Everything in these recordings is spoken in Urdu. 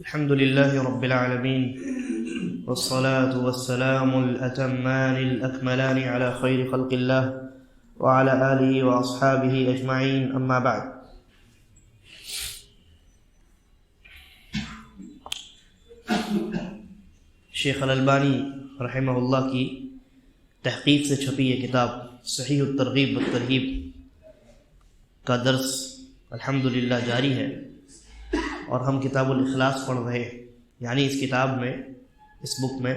الحمد لله رب العالمين والصلاة والسلام الأتمان الأكملان على خير خلق الله وعلى آله وأصحابه أجمعين أما بعد. شیخ الالبانی رحمہ اللہ کی تحقیق سے چھپی یہ کتاب صحیح الترغیب والترہیب کا درس الحمدللہ جاری ہے، اور ہم کتاب الاخلاص پڑھ رہے ہیں. یعنی اس کتاب میں، اس بک میں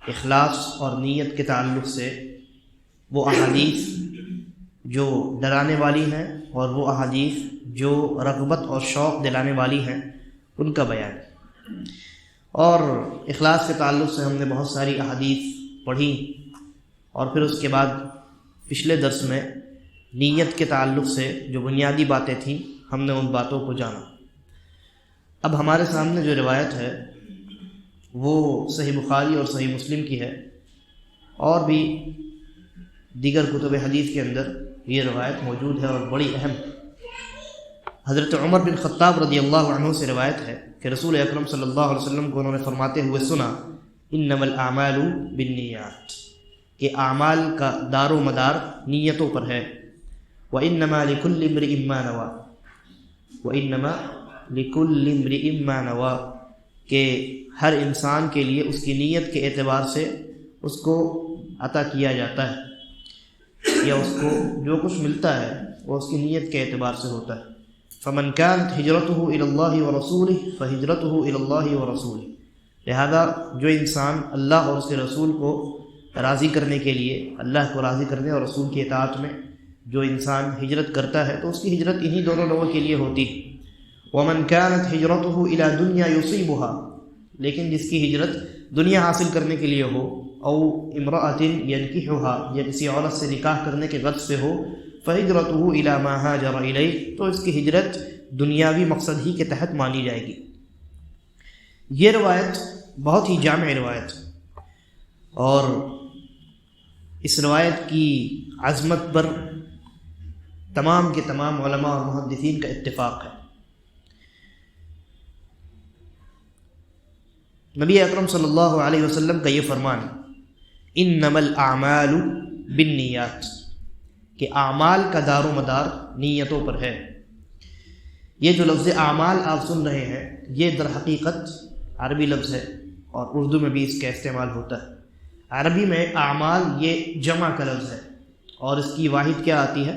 اخلاص اور نیت کے تعلق سے وہ احادیث جو ڈرانے والی ہیں اور وہ احادیث جو رغبت اور شوق دلانے والی ہیں ان کا بیان ہے. اور اخلاص کے تعلق سے ہم نے بہت ساری احادیث پڑھی، اور پھر اس کے بعد پچھلے درس میں نیت کے تعلق سے جو بنیادی باتیں تھیں ہم نے ان باتوں کو جانا. اب ہمارے سامنے جو روایت ہے وہ صحیح بخاری اور صحیح مسلم کی ہے، اور بھی دیگر کتب حدیث کے اندر یہ روایت موجود ہے اور بڑی اہم. حضرت عمر بن خطاب رضی اللہ عنہ سے روایت ہے کہ رسول اکرم صلی اللہ علیہ وسلم کو انہوں نے فرماتے ہوئے سنا، انما الاعمال بالنیات، کہ اعمال کا دار و مدار نیتوں پر ہے. وانما لكل امرئ ما نوى، وانما لكل امرئ ما نوى، کہ ہر انسان کے لیے اس کی نیت کے اعتبار سے اس کو عطا کیا جاتا ہے، یا اس کو جو کچھ ملتا ہے وہ اس کی نیت کے اعتبار سے ہوتا ہے. فمن كانت هجرته الى الله ورسوله فهجرته الى الله ورسوله، لہذا جو انسان اللہ اور اس کے رسول کو راضی کرنے کے لیے، اللہ کو راضی کرنے اور رسول کی اطاعت میں جو انسان ہجرت کرتا ہے تو اس کی ہجرت انہی دونوں لوگوں کے لیے ہوتی ہے. ومن كانت هجرته الى دنيا يصيبها، لیکن جس کی ہجرت دنیا حاصل کرنے کے لیے ہو، او امرأة ينكحها، یا کسی عورت سے نکاح کرنے کے غرض سے ہو، فہجرته الى ما هاجر الیہ، تو اس کی ہجرت دنیاوی مقصد ہی کے تحت مانی جائے گی. یہ روایت بہت ہی جامع روایت، اور اس روایت کی عظمت پر تمام کے تمام علماء اور محدثین کا اتفاق ہے. نبی اکرم صلی اللہ علیہ وسلم کا یہ فرمان، انما الاعمال بالنیات، کہ اعمال کا دار و مدار نیتوں پر ہے. یہ جو لفظ اعمال آپ سن رہے ہیں یہ در حقیقت عربی لفظ ہے، اور اردو میں بھی اس کا استعمال ہوتا ہے. عربی میں اعمال یہ جمع کا لفظ ہے، اور اس کی واحد کیا آتی ہے؟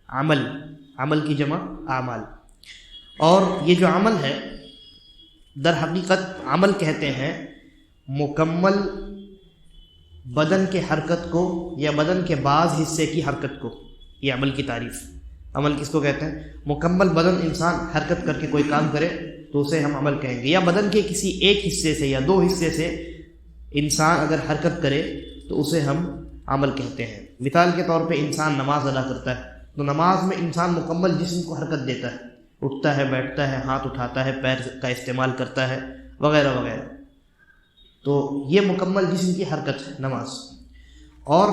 عمل. عمل کی جمع اعمال. اور یہ جو عمل ہے در حقیقت عمل کہتے ہیں مکمل بدن کے حرکت کو یا بدن کے بعض حصے کی حرکت کو. یہ عمل کی تعریف. عمل کس کو کہتے ہیں؟ مکمل بدن انسان حرکت کر کے کوئی کام کرے تو اسے ہم عمل کہیں گے. یا بدن کے کسی ایک حصے سے یا دو حصے سے انسان اگر حرکت کرے تو اسے ہم عمل کہتے ہیں. مثال کے طور پہ انسان نماز ادا کرتا ہے تو نماز میں انسان مکمل جسم کو حرکت دیتا ہے، اٹھتا ہے، بیٹھتا ہے، ہاتھ اٹھاتا ہے، پیر کا استعمال کرتا ہے، وغیرہ وغیرہ. تو یہ مکمل جسم کی حرکت ہے نماز. اور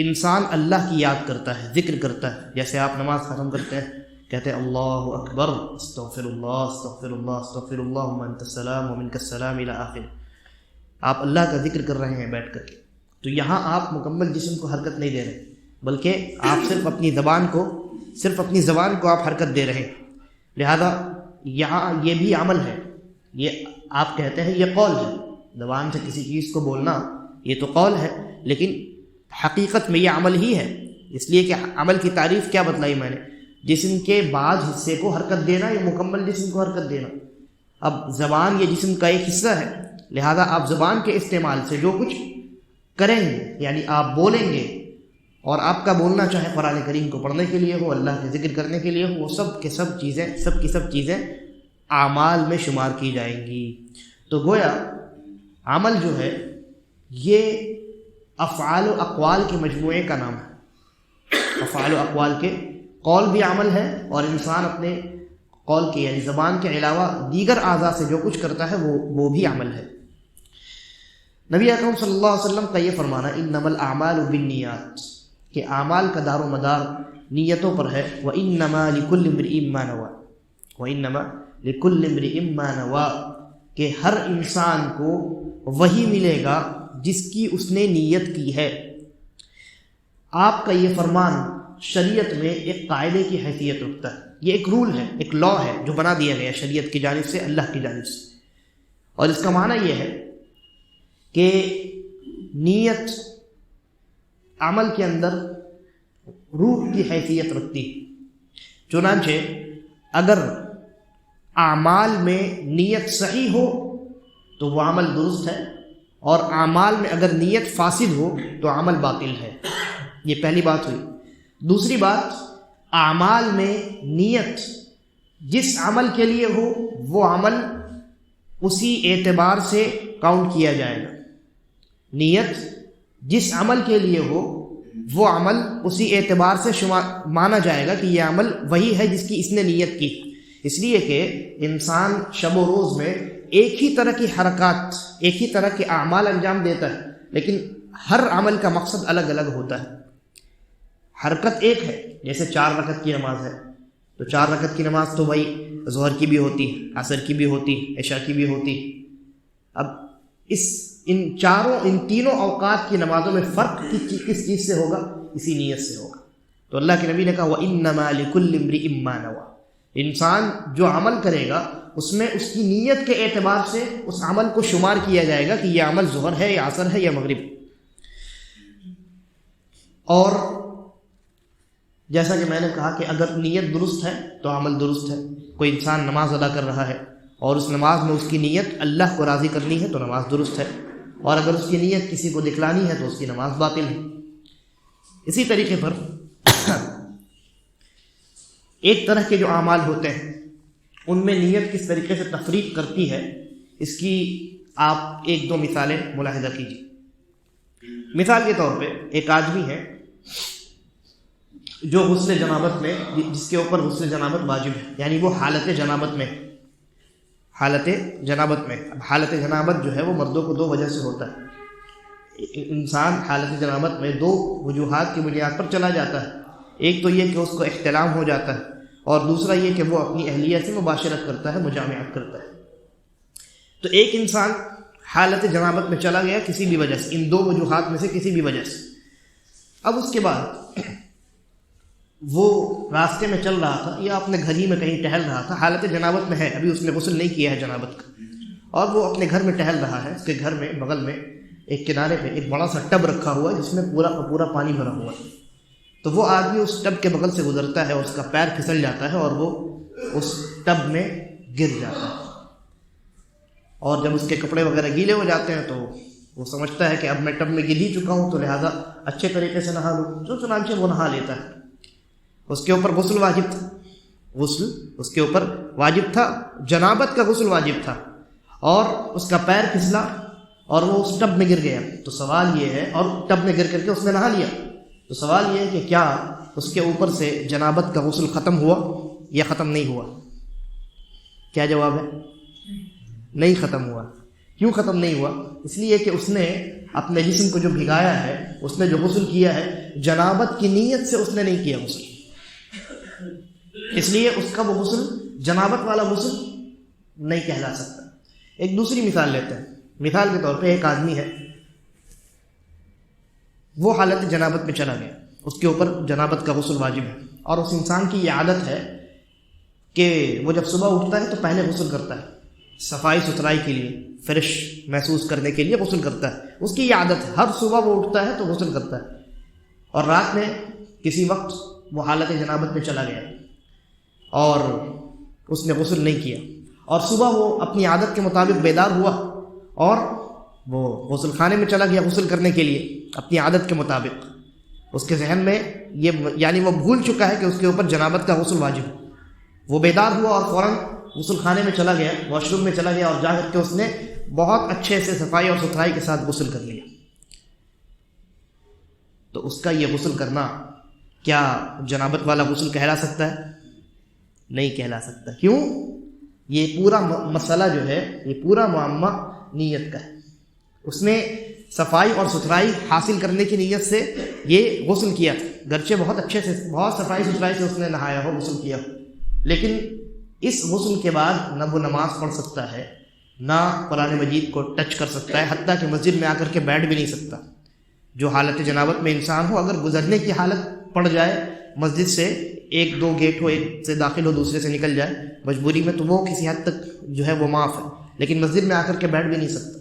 انسان اللہ کی یاد کرتا ہے، ذکر کرتا ہے. جیسے آپ نماز ختم کرتے ہیں، کہتے ہیں اللہ اکبر، استغفر اللہ استغفر اللہ استغفر اللہ انت السلام ومنک السلام الی آخر. آپ اللہ کا ذکر کر رہے ہیں بیٹھ کر کے. تو یہاں آپ مکمل جسم کو حرکت نہیں دے رہے، بلکہ آپ صرف اپنی زبان کو آپ حرکت دے رہے ہیں. لہذا یہاں یہ بھی عمل ہے. یہ آپ کہتے ہیں یہ قول ہے، زبان سے کسی چیز کو بولنا یہ تو قول ہے، لیکن حقیقت میں یہ عمل ہی ہے. اس لیے کہ عمل کی تعریف کیا بتلائی میں نے؟ جسم کے بعض حصے کو حرکت دینا یا مکمل جسم کو حرکت دینا. اب زبان یہ جسم کا ایک حصہ ہے، لہذا آپ زبان کے استعمال سے جو کچھ کریں گے، یعنی آپ بولیں گے، اور آپ کا بولنا چاہے قرآن کریم کو پڑھنے کے لیے ہو، اللہ کے ذکر کرنے کے لیے ہو، وہ سب کی سب چیزیں اعمال میں شمار کی جائیں گی. تو گویا عمل جو ہے یہ افعال و اقوال کے مجموعے کا نام ہے. افعال و اقوال کے، قول بھی عمل ہے، اور انسان اپنے قول کے یعنی زبان کے علاوہ دیگر اعضاء سے جو کچھ کرتا ہے وہ بھی عمل ہے. نبی اکرم صلی اللہ علیہ وسلم کا یہ فرمانا، انما الاعمال بالنیات، کہ اعمال کا دار و مدار نیتوں پر ہے. وانما لکل امرئ ما نوى، وَإِنَّمَا لِكُلِّ امْرِئٍ مَّا نَوَىٰ کہ ہر انسان کو وہی ملے گا جس کی اس نے نیت کی ہے۔ آپ کا یہ فرمان شریعت میں ایک قاعدے کی حیثیت رکھتا ہے، یہ ایک رول ہے، ایک لا ہے جو بنا دیا گیا شریعت کی جانب سے، اللہ کی جانب سے، اور اس کا معنی یہ ہے کہ نیت عمل کے اندر روح کی حیثیت رکھتی ہے۔ چنانچہ اگر اعمال میں نیت صحیح ہو تو وہ عمل درست ہے، اور اعمال میں اگر نیت فاسد ہو تو عمل باطل ہے۔ یہ پہلی بات ہوئی۔ دوسری بات، اعمال میں نیت جس عمل کے لیے ہو وہ عمل اسی اعتبار سے کاؤنٹ کیا جائے گا۔ نیت جس عمل کے لیے ہو وہ عمل اسی اعتبار سے مانا جائے گا کہ یہ عمل وہی ہے جس کی اس نے نیت کی۔ اس لیے کہ انسان شب و روز میں ایک ہی طرح کی حرکات، ایک ہی طرح کے اعمال انجام دیتا ہے، لیکن ہر عمل کا مقصد الگ الگ ہوتا ہے۔ حرکت ایک ہے، جیسے 4 رکعت کی نماز ہے تو 4 رکعت کی نماز تو بھائی ظہر کی بھی ہوتی ہے، عصر کی بھی ہوتی ہے، عشاء کی بھی ہوتی ہے۔ اب ان تینوں اوقات کی نمازوں میں فرق کس چیز سے ہوگا؟ اسی نیت سے ہوگا۔ تو اللہ کے نبی نے کہا وَإِنَّمَا لِكُلِّ امْرِئٍ مَّا نَوَىٰ، انسان جو عمل کرے گا اس میں اس کی نیت کے اعتبار سے اس عمل کو شمار کیا جائے گا کہ یہ عمل ظہر ہے یا عصر ہے یا مغرب۔ اور جیسا کہ میں نے کہا کہ اگر نیت درست ہے تو عمل درست ہے۔ کوئی انسان نماز ادا کر رہا ہے اور اس نماز میں اس کی نیت اللہ کو راضی کرنی ہے تو نماز درست ہے، اور اگر اس کی نیت کسی کو دکھلانی ہے تو اس کی نماز باطل ہے۔ اسی طریقے پر ایک طرح کے جو اعمال ہوتے ہیں ان میں نیت کس طریقے سے تفریق کرتی ہے، اس کی آپ 1-2 مثالیں ملاحظہ کیجیے۔ مثال کے طور پہ ایک آدمی ہے جو غسل جنابت میں، جس کے اوپر غسل جنابت واجب ہے، یعنی وہ حالت جنابت میں اب حالت جنابت جو ہے وہ مردوں کو 2 وجہ سے ہوتا ہے۔ انسان حالت جنابت میں 2 وجوہات کی بنیاد پر چلا جاتا ہے۔ ایک تو یہ کہ اس کو احتلام ہو جاتا ہے، اور دوسرا یہ کہ وہ اپنی اہلیہ سے مباشرت کرتا ہے، مجامعت کرتا ہے۔ تو ایک انسان حالت جنابت میں چلا گیا کسی بھی وجہ سے، ان 2 وجوہات میں سے کسی بھی وجہ سے۔ اب اس کے بعد وہ راستے میں چل رہا تھا یا اپنے گھر ہی میں کہیں ٹہل رہا تھا، حالت جنابت میں ہے، ابھی اس نے غسل نہیں کیا ہے جنابت کا، اور وہ اپنے گھر میں ٹہل رہا ہے۔ اس کے گھر میں بغل میں ایک کنارے پہ ایک بڑا سا ٹب رکھا ہوا ہے جس میں پورا کا پورا پانی بھرا ہوا ہے۔ تو وہ آدمی اس ٹب کے بغل سے گزرتا ہے اور اس کا پیر پھسل جاتا ہے اور وہ اس ٹب میں گر جاتا ہے، اور جب اس کے کپڑے وغیرہ گیلے ہو جاتے ہیں تو وہ سمجھتا ہے کہ اب میں ٹب میں گر ہی چکا ہوں تو لہٰذا اچھے طریقے سے نہا لوں، جو چنانچہ وہ نہا لیتا ہے۔ اس کے اوپر غسل واجب تھا، غسل اس کے اوپر واجب تھا، جنابت کا غسل واجب تھا، اور اس کا پیر پھسلا اور وہ اس ٹب میں گر گیا۔ تو سوال یہ ہے، اور ٹب میں گر کر کے اس نے نہا لیا، تو سوال یہ ہے کہ کیا اس کے اوپر سے جنابت کا غسل ختم ہوا یا ختم نہیں ہوا؟ کیا جواب ہے؟ نہیں ختم ہوا۔ کیوں ختم نہیں ہوا؟ اس لیے کہ اس نے اپنے جسم کو جو بھگایا ہے، اس نے جو غسل کیا ہے، جنابت کی نیت سے اس نے نہیں کیا غسل، اس لیے اس کا وہ غسل جنابت والا غسل نہیں کہلا سکتا۔ ایک دوسری مثال لیتے ہیں۔ مثال کے طور پہ ایک آدمی ہے، وہ حالت جنابت میں چلا گیا، اس کے اوپر جنابت کا غسل واجب ہے، اور اس انسان کی یہ عادت ہے کہ وہ جب صبح اٹھتا ہے تو پہلے غسل کرتا ہے، صفائی ستھرائی کے لیے، فریش محسوس کرنے کے لیے غسل کرتا ہے۔ اس کی یہ عادت ہے، ہر صبح وہ اٹھتا ہے تو غسل کرتا ہے، اور رات میں کسی وقت وہ حالت جنابت میں چلا گیا اور اس نے غسل نہیں کیا، اور صبح وہ اپنی عادت کے مطابق بیدار ہوا اور وہ غسل خانے میں چلا گیا غسل کرنے کے لیے اپنی عادت کے مطابق۔ اس کے ذہن میں یہ، یعنی وہ بھول چکا ہے کہ اس کے اوپر جنابت کا غسل واجب ہے۔ وہ بیدار ہوا اور فوراً غسل خانے میں چلا گیا، واش روم میں چلا گیا، اور جا کر کے اس نے بہت اچھے سے صفائی اور ستھرائی کے ساتھ غسل کر لیا۔ تو اس کا یہ غسل کرنا کیا جنابت والا غسل کہلا سکتا ہے؟ نہیں کہلا سکتا۔ کیوں؟ یہ پورا مسئلہ جو ہے، یہ پورا معمہ نیت کا ہے۔ اس نے صفائی اور ستھرائی حاصل کرنے کی نیت سے یہ غسل کیا، گرچہ بہت اچھے سے، بہت صفائی ستھرائی سے اس نے نہایا ہو، غسل کیا ہو، لیکن اس غسل کے بعد نہ وہ نماز پڑھ سکتا ہے، نہ قرآن مجید کو ٹچ کر سکتا ہے، حتیٰ کہ مسجد میں آ کر کے بیٹھ بھی نہیں سکتا۔ جو حالت جنابت میں انسان ہو، اگر گزرنے کی حالت پڑ جائے، مسجد سے ایک دو گیٹ ہو، ایک سے داخل ہو دوسرے سے نکل جائے مجبوری میں، تو وہ کسی حد تک جو ہے وہ معاف ہے، لیکن مسجد میں آ کر کے بیٹھ بھی نہیں سکتا۔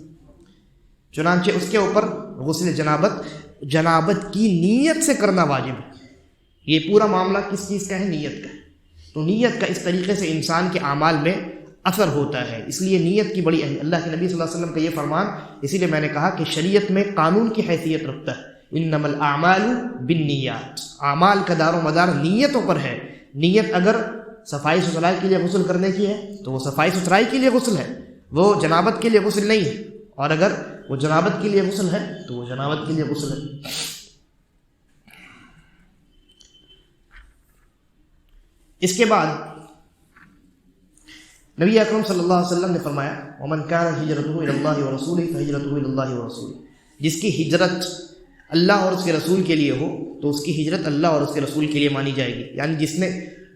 چنانچہ اس کے اوپر غسل جنابت کی نیت سے کرنا واجب ہے۔ یہ پورا معاملہ کس چیز کا ہے؟ نیت کا۔ تو نیت کا اس طریقے سے انسان کے اعمال میں اثر ہوتا ہے، اس لیے نیت کی بڑی اہمیت۔ اللہ کے نبی صلی اللہ علیہ وسلم کا یہ فرمان، اسی لیے میں نے کہا کہ شریعت میں قانون کی حیثیت رکھتا ہے، انما الاعمال بالنیات، اعمال کا دار و مدار نیتوں پر ہے۔ نیت اگر صفائی ستھرائی کے لیے غسل کرنے کی ہے تو وہ صفائی ستھرائی کے لیے غسل ہے، وہ جنابت کے لیے غسل نہیں ہے، اور اگر وہ جنابت کے لیے غسل ہے تو وہ جنابت کے لیے غسل ہے۔ اس کے بعد نبی اکرم صلی اللہ علیہ وسلم نے فرمایا، ومن كان هجرته الى الله ورسوله فهجرته الى الله ورسوله، جس کی ہجرت اللہ اور اس کے رسول کے لیے ہو تو اس کی ہجرت اللہ اور اس کے رسول کے لیے مانی جائے گی۔ یعنی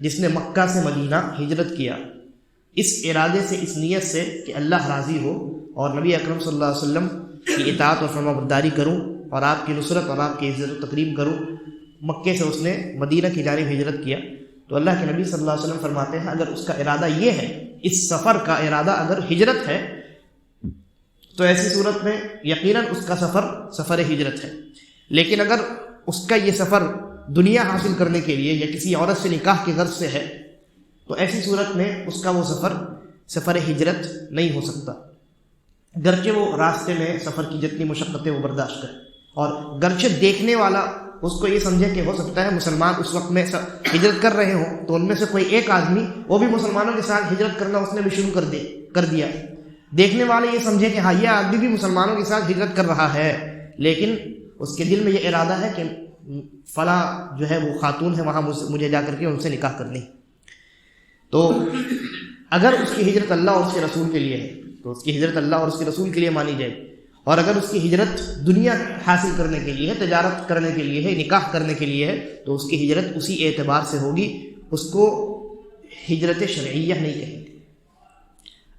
جس نے مکہ سے مدینہ ہجرت کیا اس ارادے سے، اس نیت سے کہ اللہ راضی ہو اور نبی اکرم صلی اللہ علیہ وسلم کی اطاعت اور فرما برداری کروں اور آپ کی نصرت اور آپ کی عزت و تکریم کروں، مکے سے اس نے مدینہ کی جانب ہجرت کیا، تو اللہ کے نبی صلی اللہ علیہ وسلم فرماتے ہیں اگر اس کا ارادہ یہ ہے، اس سفر کا ارادہ اگر ہجرت ہے، تو ایسی صورت میں یقیناً اس کا سفر ہجرت ہے۔ لیکن اگر اس کا یہ سفر دنیا حاصل کرنے کے لیے یا کسی عورت سے نکاح کی غرض سے ہے، تو ایسی صورت میں اس کا وہ سفر ہجرت نہیں ہو سکتا، گرچہ وہ راستے میں سفر کی جتنی مشقتیں وہ برداشت کرے، اور گرچہ دیکھنے والا اس کو یہ سمجھے کہ ہو سکتا ہے مسلمان اس وقت میں ہجرت کر رہے ہوں، تو ان میں سے کوئی ایک آدمی وہ بھی مسلمانوں کے ساتھ ہجرت کرنا اس نے بھی شروع کر دیا، دیکھنے والے یہ سمجھے کہ ہاں یہ آدمی بھی مسلمانوں کے ساتھ ہجرت کر رہا ہے، لیکن اس کے دل میں یہ ارادہ ہے کہ فلاں جو ہے وہ خاتون ہے، وہاں مجھے جا کر کے ان سے نکاح کرنی۔ تو اگر اس کی ہجرت اللہ اور اس کے رسول کے لیے ہے تو اس کی ہجرت اللہ اور اس کے رسول کے لیے مانی جائے، اور اگر اس کی ہجرت دنیا حاصل کرنے کے لیے ہے، تجارت کرنے کے لیے ہے، نکاح کرنے کے لیے ہے، تو اس کی ہجرت اسی اعتبار سے ہوگی، اس کو ہجرت شرعیہ نہیں کہیں گے۔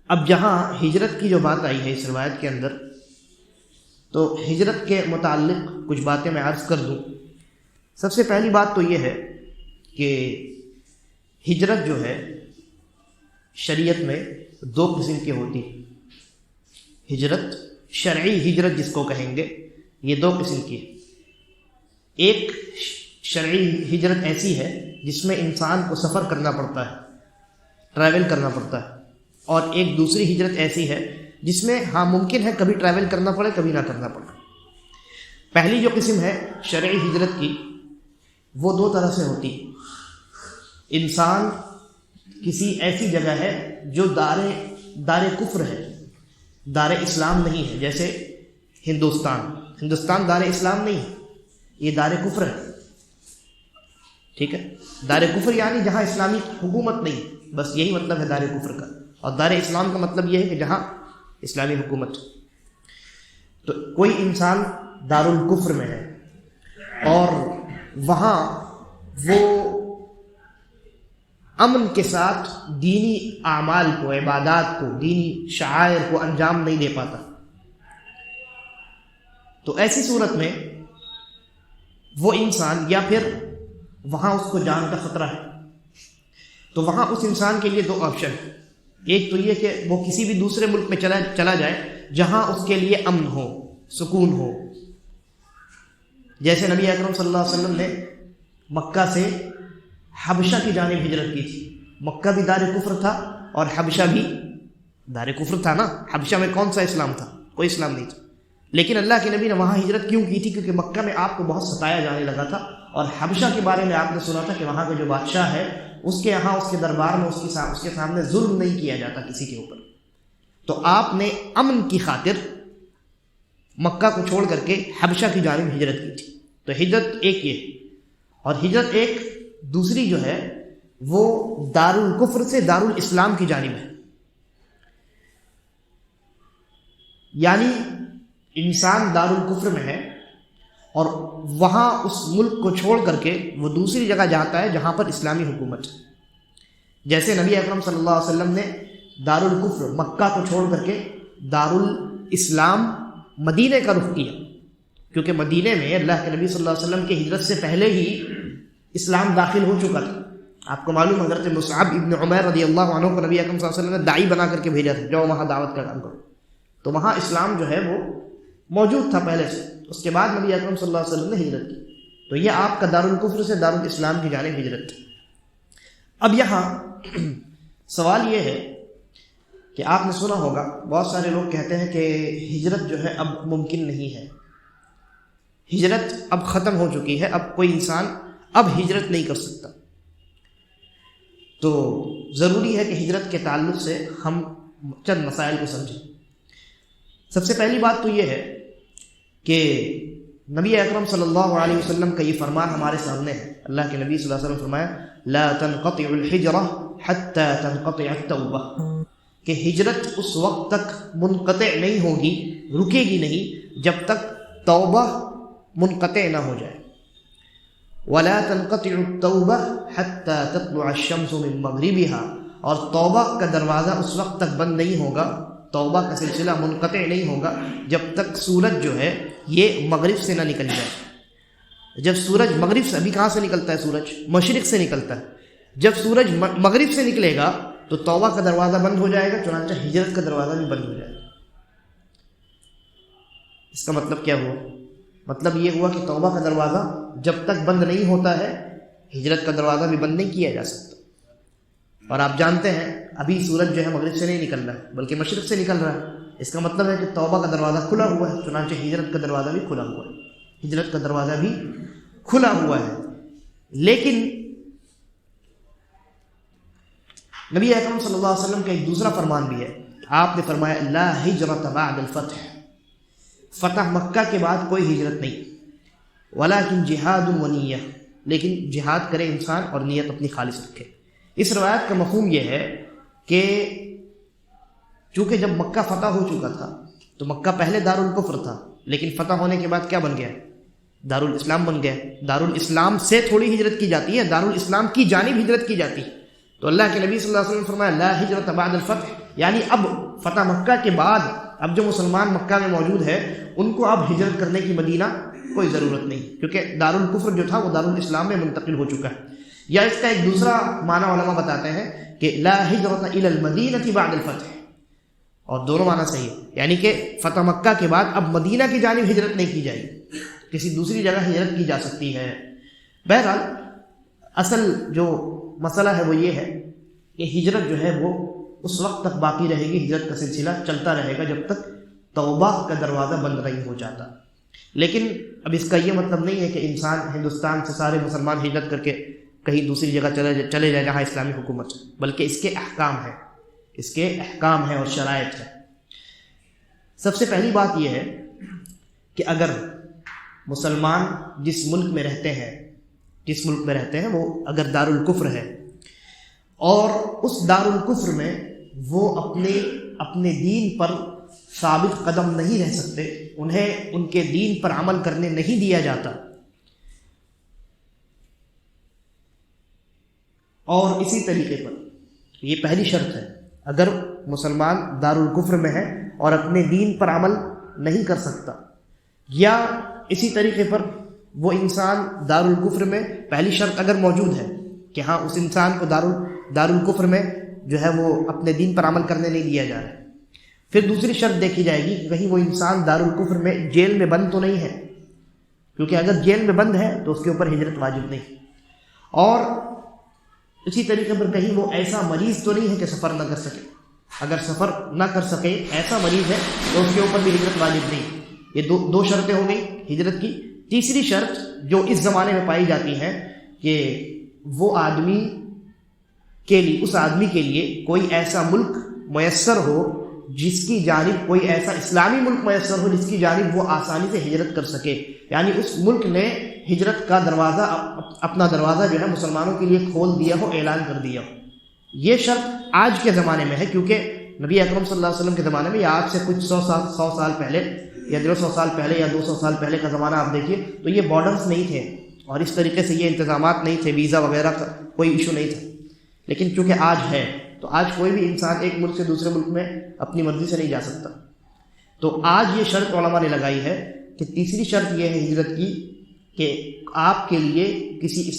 اب جہاں ہجرت کی جو بات آئی ہے اس روایت کے اندر، تو ہجرت کے متعلق کچھ باتیں میں عرض کر دوں۔ سب سے پہلی بات تو یہ ہے کہ ہجرت جو ہے شریعت میں دو قسم کی ہوتی ہے۔ ہجرت شرعی ہجرت جس کو کہیں گے، یہ دو قسم کی ہے۔ ایک شرعی ہجرت ایسی ہے جس میں انسان کو سفر کرنا پڑتا ہے، ٹریول کرنا پڑتا ہے، اور ایک دوسری ہجرت ایسی ہے جس میں ہاں ممکن ہے کبھی ٹریول کرنا پڑے کبھی نہ کرنا پڑے۔ پہلی جو قسم ہے شرعی ہجرت کی، وہ دو طرح سے ہوتی ہے۔ انسان کسی ایسی جگہ ہے جو دار کفر ہے، دار اسلام نہیں ہے، جیسے ہندوستان دار اسلام نہیں ہے، یہ دار کفر ہے، ٹھیک ہے۔ دار کفر یعنی جہاں اسلامی حکومت نہیں، بس یہی مطلب ہے دار کفر کا، اور دار اسلام کا مطلب یہ ہے کہ جہاں اسلامی حکومت۔ تو کوئی انسان دار الکفر میں ہے اور وہاں وہ امن کے ساتھ دینی اعمال کو، عبادات کو، دینی شعائر کو انجام نہیں دے پاتا، تو ایسی صورت میں وہ انسان، یا پھر وہاں اس کو جان کا خطرہ ہے، تو وہاں اس انسان کے لیے دو آپشن ہیں۔ ایک تو یہ کہ وہ کسی بھی دوسرے ملک میں چلا جائے جہاں اس کے لیے امن ہو، سکون ہو، جیسے نبی اکرم صلی اللہ علیہ وسلم نے مکہ سے حبشہ کی جانب ہجرت کی تھی۔ مکہ بھی دار کفر تھا اور حبشہ بھی دار کفر تھا نا، حبشہ میں کون سا اسلام تھا؟ کوئی اسلام نہیں تھا، لیکن اللہ کے نبی نے وہاں ہجرت کیوں کی تھی؟ کیونکہ مکہ میں آپ کو بہت ستایا جانے لگا تھا، اور حبشہ کے بارے میں آپ نے سنا تھا کہ وہاں کا جو بادشاہ ہے اس کے یہاں، اس کے دربار میں اس کے سامنے ظلم نہیں کیا جاتا کسی کے اوپر۔ تو آپ نے امن کی خاطر مکہ کو چھوڑ کر کے حبشہ کی جانب ہجرت کی تھی۔ تو ہجرت ایک یہ ہے، اور ہجرت ایک دوسری جو ہے وہ دار الکفر سے دار الاسلام کی جانب ہے، یعنی انسان دار الکفر میں ہے اور وہاں اس ملک کو چھوڑ کر کے وہ دوسری جگہ جاتا ہے جہاں پر اسلامی حکومت ہے۔ جیسے نبی اکرم صلی اللہ علیہ وسلم نے دارالکفر مکہ کو چھوڑ کر کے دارالاسلام مدینے کا رخ کیا، کیونکہ مدینے میں اللہ کے نبی صلی اللہ علیہ وسلم کی ہجرت سے پہلے ہی اسلام داخل ہو چکا تھا۔ آپ کو معلوم حضرت مصعب ابن عمیر رضی اللہ عنہ کو نبی اکرم صلی اللہ علیہ وسلم نے داعی بنا کر کے بھیجا تھا، جاؤ وہاں دعوت کا کام کرو، تو وہاں اسلام جو ہے وہ موجود تھا پہلے سے۔ اس کے بعد نبی اکرم صلی اللہ علیہ وسلم نے ہجرت کی، تو یہ آپ کا دارالکفر سے دارالاسلام کی جانب ہجرت تھی۔ اب یہاں سوال یہ ہے کہ آپ نے سنا ہوگا بہت سارے لوگ کہتے ہیں کہ ہجرت جو ہے اب ممکن نہیں ہے، ہجرت اب ختم ہو چکی ہے، اب کوئی انسان اب ہجرت نہیں کر سکتا۔ تو ضروری ہے کہ ہجرت کے تعلق سے ہم چند مسائل کو سمجھیں۔ سب سے پہلی بات تو یہ ہے کہ نبی اکرم صلی اللہ علیہ وسلم کا یہ فرمان ہمارے سامنے ہے۔ اللہ کے نبی صلی اللہ علیہ وسلم فرمایا لا تنقطع الحجرہ حتی تنقطع التوبہ، کہ ہجرت اس وقت تک منقطع نہیں ہوگی، رکے گی نہیں جب تک توبہ منقطع نہ ہو جائے۔ ولا تنقطع التوبہ حتی تطلع الشمس من مغربها، اور توبہ کا دروازہ اس وقت تک بند نہیں ہوگا، توبہ کا سلسلہ منقطع نہیں ہوگا جب تک سورج جو ہے یہ مغرب سے نہ نکل جائے۔ جب سورج مغرب سے، ابھی کہاں سے نکلتا ہے سورج؟ مشرق سے نکلتا ہے، جب سورج مغرب سے نکلے گا تو توبہ کا دروازہ بند ہو جائے گا، چنانچہ ہجرت کا دروازہ بھی بند ہو جائے گا۔ اس کا مطلب کیا ہوا؟ مطلب یہ ہوا کہ توبہ کا دروازہ جب تک بند نہیں ہوتا ہے، ہجرت کا دروازہ بھی بند نہیں کیا جا سکتا۔ اور آپ جانتے ہیں ابھی سورج جو ہے مغرب سے نہیں نکل رہا ہے بلکہ مشرق سے نکل رہا ہے، اس کا مطلب ہے کہ توبہ کا دروازہ کھلا ہوا ہے، چنانچہ ہجرت کا دروازہ بھی کھلا ہوا ہے، ہجرت کا دروازہ بھی کھلا ہوا ہے۔ لیکن نبی اکرم صلی اللہ علیہ وسلم کا ایک دوسرا فرمان بھی ہے، آپ نے فرمایا لا ہجرت بعد الفتح، فتح مکہ کے بعد کوئی ہجرت نہیں، ولکن جہاد و نیہ، لیکن جہاد کرے انسان اور نیت اپنی خالص رکھے۔ اس روایت کا مفہوم یہ ہے کہ چونکہ جب مکہ فتح ہو چکا تھا تو مکہ پہلے دارالکفر تھا، لیکن فتح ہونے کے بعد کیا بن گیا؟ دارالاسلام بن گیا۔ دارالاسلام سے تھوڑی ہجرت کی جاتی ہے، دارالاسلام کی جانب ہجرت کی جاتی ہے۔ تو اللہ کے نبی صلی اللہ علیہ وسلم نے فرمایا لا ہجرت بعد الفتح، یعنی اب فتح مکہ کے بعد اب جو مسلمان مکہ میں موجود ہے ان کو اب ہجرت کرنے کی مدینہ کوئی ضرورت نہیں، کیونکہ دارالکفر جو تھا وہ دارالاسلام میں منتقل ہو چکا ہے۔ یا اس کا ایک دوسرا معنی علماء بتاتے ہیں کہ لا ہجرت الی المدینہ بعد الفتح، اور دونوں معنی صحیح ہے، یعنی کہ فتح مکہ کے بعد اب مدینہ کی جانب ہجرت نہیں کی جائے گی، کسی دوسری جگہ ہجرت کی جا سکتی ہے۔ بہرحال اصل جو مسئلہ ہے وہ یہ ہے کہ ہجرت جو ہے وہ اس وقت تک باقی رہے گی، ہجرت کا سلسلہ چلتا رہے گا جب تک توبہ کا دروازہ بند نہیں ہو جاتا۔ لیکن اب اس کا یہ مطلب نہیں ہے کہ انسان ہندوستان سے سارے مسلمان ہجرت کر کے کہیں دوسری جگہ چلے جائے جہاں اسلامی حکومت ہے، بلکہ اس کے احکام ہیں، اس کے احکام ہیں اور شرائط ہے۔ سب سے پہلی بات یہ ہے کہ اگر مسلمان جس ملک میں رہتے ہیں وہ اگر دارالکفر ہے اور اس دارالکفر میں وہ اپنے دین پر ثابت قدم نہیں رہ سکتے، انہیں ان کے دین پر عمل کرنے نہیں دیا جاتا، اور اسی طریقے پر یہ پہلی شرط ہے، اگر مسلمان دارالکفر میں ہے اور اپنے دین پر عمل نہیں کر سکتا، یا اسی طریقے پر وہ انسان دارالکفر میں پہلی شرط اگر موجود ہے کہ ہاں اس انسان کو دارالکفر میں جو ہے وہ اپنے دین پر عمل کرنے نہیں دیا جا رہا ہے، پھر دوسری شرط دیکھی جائے گی کہ کہیں وہ انسان دارالکفر میں جیل میں بند تو نہیں ہے، کیونکہ اگر جیل میں بند ہے تو اس کے اوپر ہجرت واجب نہیں، اور اسی طریقے پر کہیں وہ ایسا مریض تو نہیں ہے کہ سفر نہ کر سکے، اگر سفر نہ کر سکے ایسا مریض ہے تو اس کے اوپر بھی ہجرت واجب نہیں۔ یہ دو شرطیں ہو گئی ہجرت کی۔ تیسری شرط جو اس زمانے میں پائی جاتی ہے کہ وہ اس آدمی کے لیے کوئی ایسا ملک میسر ہو جس کی جانب، کوئی ایسا اسلامی ملک میسر ہو جس کی جانب وہ آسانی سے ہجرت کر سکے، یعنی اس ملک نے ہجرت کا دروازہ، اپنا دروازہ جو ہے مسلمانوں کے لیے کھول دیا ہو، اعلان کر دیا ہو۔ یہ شرط آج کے زمانے میں ہے، کیونکہ نبی اکرم صلی اللہ علیہ وسلم کے زمانے میں یا آج سے کچھ 100 سال پہلے یا 150 سال پہلے یا 200 سال پہلے کا زمانہ آپ دیکھیے تو یہ بارڈرز نہیں تھے اور اس طریقے سے یہ انتظامات نہیں تھے، ویزا وغیرہ کا کوئی ایشو نہیں تھا۔ لیکن چونکہ آج ہے تو آج کوئی بھی انسان ایک ملک سے دوسرے ملک میں اپنی مرضی سے نہیں جا سکتا. تو آج یہ شرط علماء نے لگائی ہے کہ تیسری شرط یہ ہے ہجرت کی کہ آپ کے لیے کسی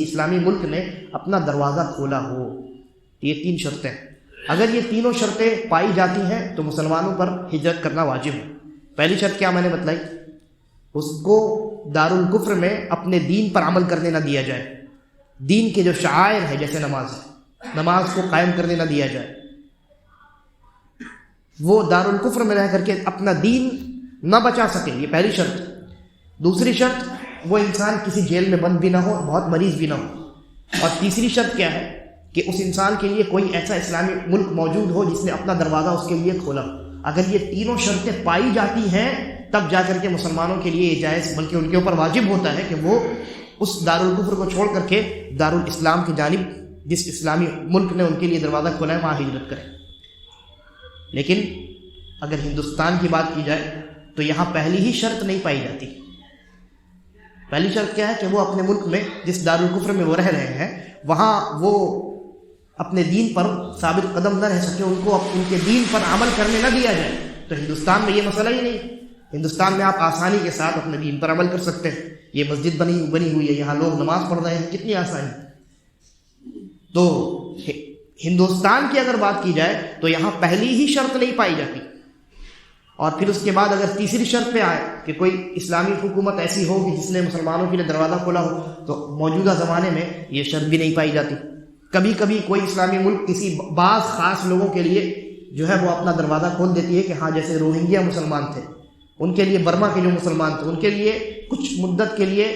اسلامی ملک نے اپنا دروازہ کھولا ہو. یہ 3 شرطیں. اگر یہ تینوں شرطیں پائی جاتی ہیں تو مسلمانوں پر ہجرت کرنا واجب ہے. پہلی شرط کیا میں نے بتلائی؟ اس کو دارالکفر میں اپنے دین پر عمل کرنے نہ دیا جائے. دین کے جو شعائر ہے جیسے نماز کو قائم کرنے نہ دیا جائے. وہ دارالکفر میں رہ کر کے اپنا دین نہ بچا سکے، یہ پہلی شرط. دوسری شرط، وہ انسان کسی جیل میں بند بھی نہ ہو، بہت مریض بھی نہ ہو. اور تیسری شرط کیا ہے کہ اس انسان کے لیے کوئی ایسا اسلامی ملک موجود ہو جس نے اپنا دروازہ اس کے لیے کھولا. اگر یہ تینوں شرطیں پائی جاتی ہیں تب جا کر کے مسلمانوں کے لیے یہ جائز، بلکہ ان کے اوپر واجب ہوتا ہے کہ وہ اس دارالکفر کو چھوڑ کر کے دارالاسلام کی جانب، جس اسلامی ملک نے ان کے لیے دروازہ کھولا ہے، وہاں ہجرت کریں. لیکن اگر ہندوستان کی بات کی جائے تو یہاں پہلی ہی شرط نہیں پائی جاتی. پہلی شرط کیا ہے کہ وہ اپنے ملک میں جس دارالکفر میں وہ رہ رہے ہیں وہاں وہ اپنے دین پر ثابت قدم نہ رہ سکے، ان کو ان کے دین پر عمل کرنے نہ دیا جائے. تو ہندوستان میں یہ مسئلہ ہی نہیں. ہندوستان میں آپ آسانی کے ساتھ اپنے دین پر عمل کر سکتے ہیں. یہ مسجد بنی ہوئی ہے، یہاں لوگ نماز پڑھ رہے ہیں، کتنی آسانی. تو ہندوستان کی اگر بات کی جائے تو یہاں پہلی ہی شرط نہیں پائی جاتی. اور پھر اس کے بعد اگر تیسری شرط پہ آئے کہ کوئی اسلامی حکومت ایسی ہو کہ جس نے مسلمانوں کے لیے دروازہ کھولا ہو، تو موجودہ زمانے میں یہ شرط بھی نہیں پائی جاتی. کبھی کبھی کوئی اسلامی ملک کسی بعض خاص لوگوں کے لیے جو ہے وہ اپنا دروازہ کھول دیتی ہے کہ ہاں جیسے روہنگیا مسلمان تھے، ان کے لیے برما کے جو مسلمان تھے ان کے لیے کچھ مدت کے لیے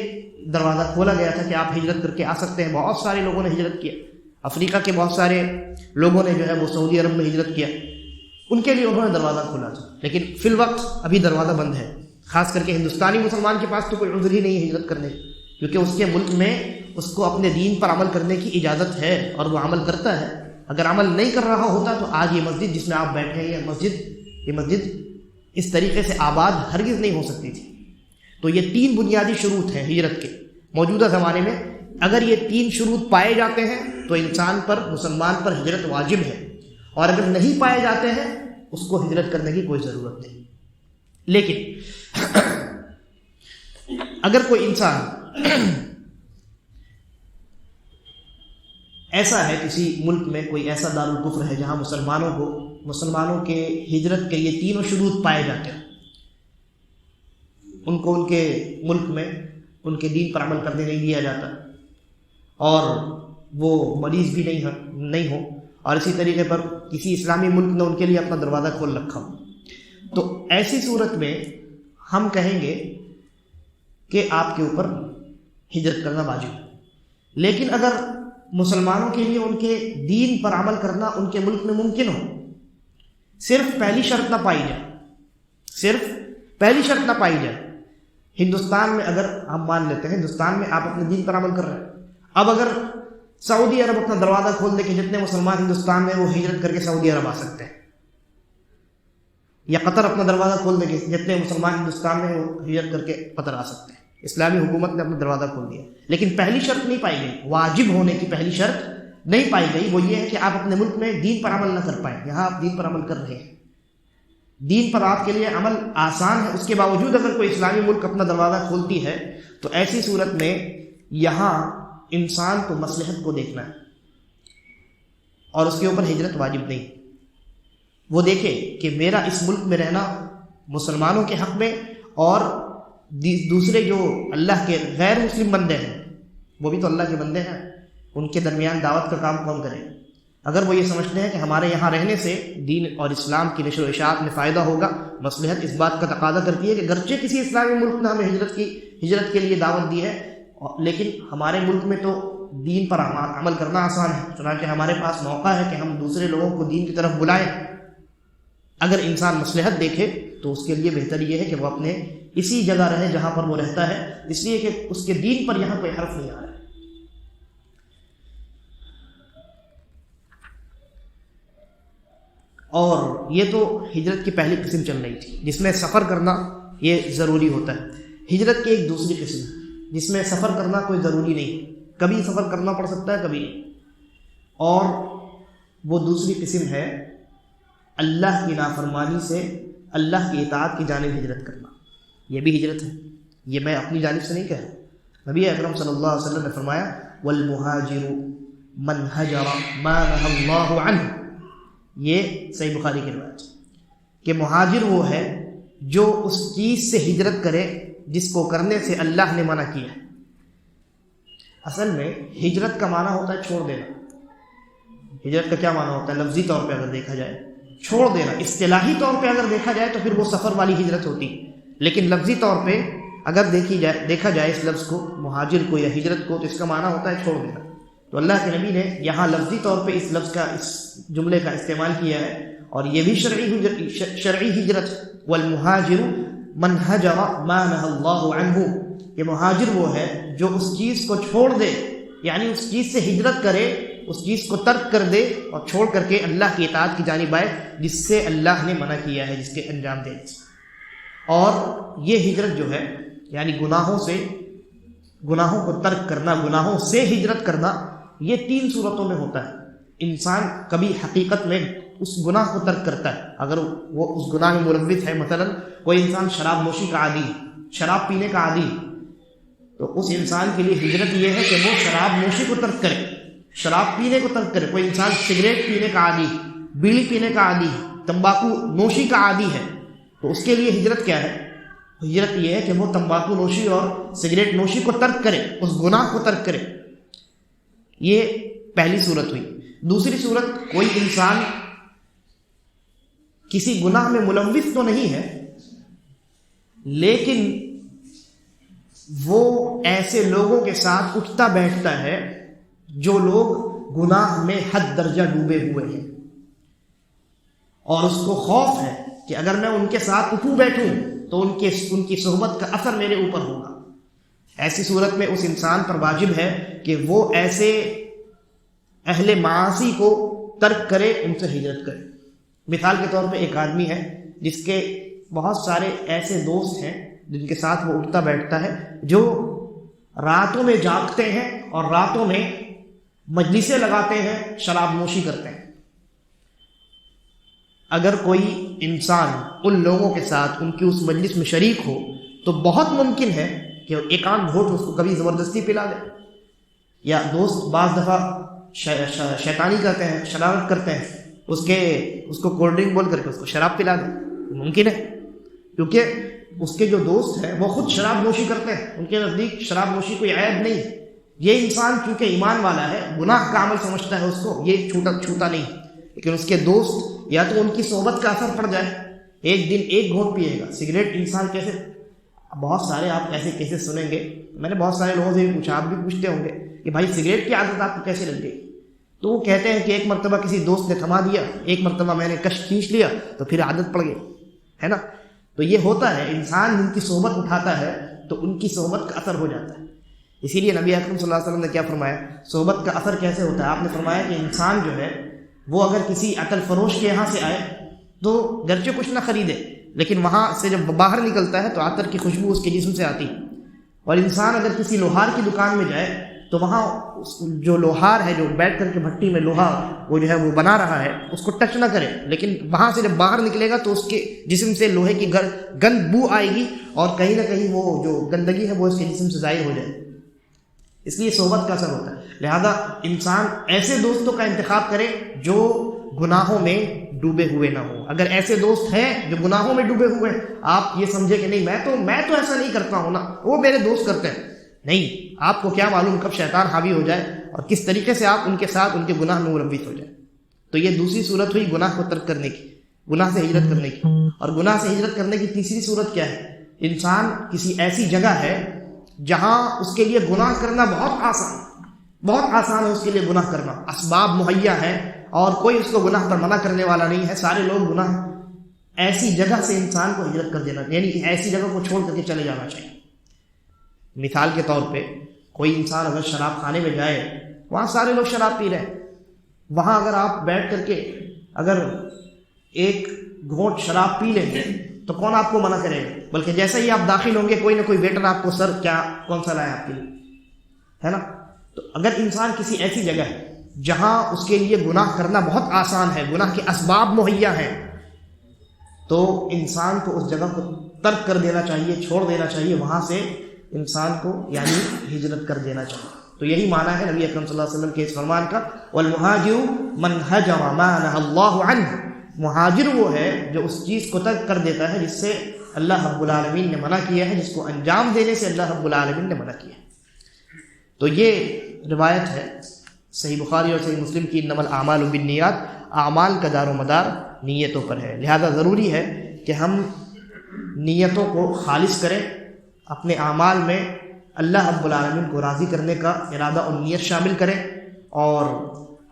دروازہ کھولا گیا تھا کہ آپ ہجرت کر کے آ سکتے ہیں. بہت سارے لوگوں نے ہجرت کیا. افریقہ کے بہت سارے لوگوں نے جو ہے وہ سعودی عرب میں ہجرت کیا، ان کے لیے انہوں نے دروازہ کھولا تھا. لیکن فی الوقت ابھی دروازہ بند ہے. خاص کر کے ہندوستانی مسلمان کے پاس تو کوئی عذر ہی نہیں ہے ہجرت کرنے کی، کیونکہ اس کے ملک میں اس کو اپنے دین پر عمل کرنے کی اجازت ہے اور وہ عمل کرتا ہے. اگر عمل نہیں کر رہا ہوتا تو آج یہ مسجد جس میں آپ بیٹھے ہیں یہ مسجد اس طریقے سے آباد ہرگز نہیں ہو سکتی تھی. تو یہ 3 بنیادی شروط ہیں ہجرت کے. موجودہ زمانے میں اگر یہ 3 شروط پائے جاتے ہیں تو انسان پر، مسلمان پر ہجرت واجب ہے. اور اگر نہیں پائے جاتے ہیں اس کو ہجرت کرنے کی کوئی ضرورت نہیں. لیکن اگر کوئی انسان ایسا ہے، کسی ملک میں کوئی ایسا دارالکفر ہے جہاں مسلمانوں کے ہجرت کے یہ 3 شروط پائے جاتے ہیں، ان کو ان کے ملک میں ان کے دین پر عمل کرنے نہیں دیا جاتا، اور وہ مریض بھی نہیں ہو، اور اسی طریقے پر کسی اسلامی ملک نے ان کے لیے اپنا دروازہ کھول رکھا ہو، تو ایسی صورت میں ہم کہیں گے کہ آپ کے اوپر ہجرت کرنا واجب ہے. لیکن اگر مسلمانوں کے لیے ان کے دین پر عمل کرنا ان کے ملک میں ممکن ہو، صرف پہلی شرط نہ پائی جائے. ہندوستان میں اگر ہم مان لیتے ہیں ہندوستان میں آپ اپنے دین پر عمل کر رہے ہیں، اب اگر سعودی عرب اپنا دروازہ کھول دے کہ جتنے مسلمان ہندوستان میں وہ ہجرت کر کے سعودی عرب آ سکتے ہیں، یا قطر اپنا دروازہ کھول دے کہ جتنے مسلمان ہندوستان میں وہ ہجرت کر کے قطر آ سکتے ہیں، اسلامی حکومت نے اپنا دروازہ کھول دیا. لیکن پہلی شرط نہیں پائی گئی، واجب ہونے کی پہلی شرط نہیں پائی گئی. وہ یہ ہے کہ آپ اپنے ملک میں دین پر عمل نہ کر پائیں. یہاں آپ دین پر عمل کر رہے ہیں، دین پر آپ کے لیے عمل آسان ہے، اس کے باوجود اگر کوئی اسلامی ملک اپنا دروازہ کھولتی ہے تو ایسی صورت میں یہاں انسان کو مصلحت کو دیکھنا ہے اور اس کے اوپر ہجرت واجب نہیں. وہ دیکھے کہ میرا اس ملک میں رہنا مسلمانوں کے حق میں، اور دوسرے جو اللہ کے غیر مسلم بندے ہیں وہ بھی تو اللہ کے بندے ہیں، ان کے درمیان دعوت کا کام کون کرے. اگر وہ یہ سمجھتے ہیں کہ ہمارے یہاں رہنے سے دین اور اسلام کی نشر و اشاعت میں فائدہ ہوگا، مصلحت اس بات کا تقاضا کرتی ہے کہ گرچہ کسی اسلامی ملک نے ہمیں ہجرت کے لیے دعوت دی ہے، لیکن ہمارے ملک میں تو دین پر عمل کرنا آسان ہے، چنانچہ ہمارے پاس موقع ہے کہ ہم دوسرے لوگوں کو دین کی طرف بلائیں. اگر انسان مصلحت دیکھے تو اس کے لیے بہتر یہ ہے کہ وہ اپنے اسی جگہ رہے جہاں پر وہ رہتا ہے، اس لیے کہ اس کے دین پر یہاں کوئی حرف نہیں آ رہا ہے. اور یہ تو ہجرت کی پہلی قسم چل رہی تھی جس میں سفر کرنا یہ ضروری ہوتا ہے. ہجرت کی ایک دوسری قسم جس میں سفر کرنا کوئی ضروری نہیں، کبھی سفر کرنا پڑ سکتا ہے کبھی نہیں. اور وہ دوسری قسم ہے اللہ کی نافرمانی سے اللہ کی اطاعت کی جانب ہجرت کرنا. یہ بھی ہجرت ہے، یہ میں اپنی جانب سے نہیں کہہ رہا. نبی اکرم صلی اللہ علیہ وسلم نے فرمایا والمہاجر من ہجر ما نہى اللہ عنہ. یہ صحیح بخاری کی روایت کہ مہاجر وہ ہے جو اس چیز سے ہجرت کرے جس کو کرنے سے اللہ نے منع کیا ہے. اصل میں ہجرت کا معنی ہوتا ہے چھوڑ دینا. ہجرت کا کیا معنی ہوتا ہے لفظی طور پہ اگر دیکھا جائے؟ چھوڑ دینا. اصطلاحی طور پہ اگر دیکھا جائے تو پھر وہ سفر والی ہجرت ہوتی، لیکن لفظی طور پہ اگر دیکھا جائے اس لفظ کو، مہاجر کو یا ہجرت کو، تو اس کا معنی ہوتا ہے چھوڑ دینا. تو اللہ کے نبی نے یہاں لفظی طور پہ اس لفظ کا، اس جملے کا استعمال کیا ہے، اور یہ بھی شرعی ہجرت. والمہاجر من ہجر ما نہى اللہ عنہ. یہ مہاجر وہ ہے جو اس چیز کو چھوڑ دے، یعنی اس چیز سے ہجرت کرے، اس چیز کو ترک کر دے اور چھوڑ کر کے اللہ کی اطاعت کی جانب آئے جس سے اللہ نے منع کیا ہے، جس کے انجام دینے سے. اور یہ ہجرت جو ہے یعنی گناہوں کو ترک کرنا، گناہوں سے ہجرت کرنا، یہ 3 صورتوں میں ہوتا ہے. انسان کبھی حقیقت میں اس گناہ کو ترک کرتا ہے اگر وہ اس گناہ میں ملوث ہے. مثلا کوئی انسان شراب نوشی کا عادی ہے، شراب پینے کا عادی ہے، تو اس انسان کے لیے ہجرت یہ ہے کہ وہ شراب نوشی کو ترک کرے، شراب پینے کو ترک کرے. کوئی انسان سگریٹ پینے کا عادی ہے، بیڑی پینے کا عادی ہے، تمباکو نوشی کا عادی ہے، تو اس کے لیے ہجرت کیا ہے؟ ہجرت یہ ہے کہ وہ تمباکو نوشی اور سگریٹ نوشی کو ترک کرے، اس گناہ کو ترک کرے. یہ پہلی صورت ہوئی. دوسری صورت، کوئی انسان کسی گناہ میں ملوث تو نہیں ہے لیکن وہ ایسے لوگوں کے ساتھ اٹھتا بیٹھتا ہے جو لوگ گناہ میں حد درجہ ڈوبے ہوئے ہیں، اور اس کو خوف ہے کہ اگر میں ان کے ساتھ اٹھوں بیٹھوں تو ان کی صحبت کا اثر میرے اوپر ہوگا. ایسی صورت میں اس انسان پر واجب ہے کہ وہ ایسے اہل معاصی کو ترک کرے، ان سے ہجرت کرے. مثال کے طور پہ ایک آدمی ہے جس کے بہت سارے ایسے دوست ہیں جن کے ساتھ وہ اٹھتا بیٹھتا ہے، جو راتوں میں جاگتے ہیں اور راتوں میں مجلسیں لگاتے ہیں، شراب نوشی کرتے ہیں. اگر کوئی انسان ان لوگوں کے ساتھ ان کی اس مجلس میں شریک ہو تو بہت ممکن ہے کہ ایک آدھ گھونٹ اس کو کبھی زبردستی پلا دے، یا دوست بعض دفعہ شیطانی کرتے ہیں، شرارت کرتے ہیں، اس کو کولڈ ڈرنک بول کر کے اس کو شراب پلا دے. ممکن ہے کیونکہ اس کے جو دوست ہیں وہ خود شراب نوشی کرتے ہیں، ان کے نزدیک شراب نوشی کوئی عیب نہیں. یہ انسان چونکہ ایمان والا ہے، گناہ کا عمل سمجھتا ہے، اس کو یہ چھوتا نہیں، لیکن اس کے دوست یا تو ان کی صحبت کا اثر پڑ جائے، ایک دن ایک گھونٹ پیے گا. سگریٹ انسان کیسے، بہت سارے آپ ایسے کیسے سنیں گے، میں نے بہت سارے لوگوں سے بھی پوچھا، آپ بھی پوچھتے ہوں گے کہ بھائی سگریٹ کی عادت آپ کو کیسے لگ گئی؟ تو وہ کہتے ہیں کہ ایک مرتبہ کسی دوست نے تھما دیا، ایک مرتبہ میں نے کش کھینچ لیا تو پھر عادت پڑ گئی، ہے نا. تو یہ ہوتا ہے، انسان جن کی صحبت اٹھاتا ہے تو ان کی صحبت کا اثر ہو جاتا ہے. اسی لیے نبی اکرم صلی اللہ علیہ وسلم نے کیا فرمایا، صحبت کا اثر کیسے ہوتا ہے؟ آپ نے فرمایا کہ انسان جو ہے وہ اگر کسی عطر فروش کے یہاں سے آئے تو گرچہ کچھ نہ خریدے، لیکن وہاں سے جب باہر نکلتا ہے تو عطر کی خوشبو اس کے جسم سے آتی. اور انسان اگر کسی لوہار کی دکان میں جائے تو وہاں جو لوہار ہے، جو بیٹھ کر کے بھٹی میں لوہا وہ جو ہے وہ بنا رہا ہے، اس کو ٹچ نہ کرے، لیکن وہاں سے جب باہر نکلے گا تو اس کے جسم سے لوہے کی گند بو آئے گی، اور کہیں نہ کہیں وہ جو گندگی ہے وہ اس کے جسم سے ظاہر ہو جائے. اس لیے صحبت کا اثر ہوتا ہے. لہذا انسان ایسے دوستوں کا انتخاب کرے جو گناہوں میں ڈوبے ہوئے نہ ہوں. اگر ایسے دوست ہیں جو گناہوں میں ڈوبے ہوئے ہیں، آپ یہ سمجھے کہ نہیں میں تو ایسا نہیں کرتا ہوں نا، وہ میرے دوست کرتے ہیں. نہیں، آپ کو کیا معلوم کب شیطان حاوی ہو جائے اور کس طریقے سے آپ ان کے ساتھ ان کے گناہ میں ملوث ہو جائے. تو یہ دوسری صورت ہوئی گناہ کو ترک کرنے کی، گناہ سے ہجرت کرنے کی. اور گناہ سے ہجرت کرنے کی تیسری صورت کیا ہے؟ انسان کسی ایسی جگہ ہے جہاں اس کے لیے گناہ کرنا بہت آسان ہے، اس کے لیے گناہ کرنا، اسباب مہیا ہیں اور کوئی اس کو گناہ پر منع کرنے والا نہیں ہے، سارے لوگ گناہ. ایسی جگہ سے انسان کو ہجرت کر دینا، یعنی ایسی جگہ کو چھوڑ کر کے چلے جانا چاہیے. مثال کے طور پہ کوئی انسان اگر شراب خانے میں جائے، وہاں سارے لوگ شراب پی رہے ہیں، وہاں اگر آپ بیٹھ کر کے اگر ایک گھونٹ شراب پی لیں گے تو کون آپ کو منع کرے گا؟ بلکہ جیسے ہی آپ داخل ہوں گے کوئی نہ کوئی ویٹر آپ کو سر کون سا لایا آپ کے لیے، ہے نا. تو اگر انسان کسی ایسی جگہ ہے جہاں اس کے لیے گناہ کرنا بہت آسان ہے، گناہ کے اسباب مہیا ہیں، تو انسان کو اس جگہ کو ترک کر دینا چاہیے، چھوڑ دینا چاہیے، وہاں سے انسان کو یعنی ہجرت کر دینا چاہیے۔ تو یہی معنی ہے نبی اکرم صلی اللہ علیہ وسلم کے اس فرمان کا، والمہاجر من ہجر ما نہى اللہ عنہ، مہاجر وہ ہے جو اس چیز کو ترک کر دیتا ہے جس سے اللہ رب العالمین نے منع کیا ہے، جس کو انجام دینے سے اللہ رب العالمین نے منع کیا ہے۔ تو یہ روایت ہے صحیح بخاری اور صحیح مسلم کی، انما الاعمال بالنیات، اعمال کا دار و مدار نیتوں پر ہے، لہذا ضروری ہے کہ ہم نیتوں کو خالص کریں، اپنے اعمال میں اللہ رب العالمین کو راضی کرنے کا ارادہ اور نیت شامل کریں، اور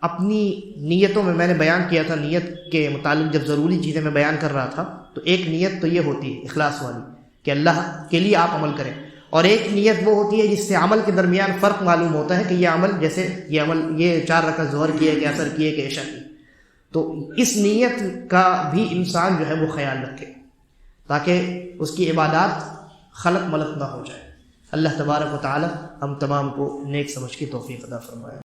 اپنی نیتوں میں نے بیان کیا تھا، نیت کے متعلق جب ضروری چیزیں میں بیان کر رہا تھا تو ایک نیت تو یہ ہوتی ہے اخلاص والی کہ اللہ کے لیے آپ عمل کریں، اور ایک نیت وہ ہوتی ہے جس سے عمل کے درمیان فرق معلوم ہوتا ہے کہ یہ عمل، جیسے یہ عمل، یہ 4 رکعت ظہر کی ہے کہ عصر کی ہے کہ عشاء کی، تو اس نیت کا بھی انسان جو ہے وہ خیال رکھے تاکہ اس کی عبادات خلط ملط نہ ہو جائے۔ اللہ تبارک و تعالی ہم تمام کو نیک سمجھ کی توفیق عطا فرمائے۔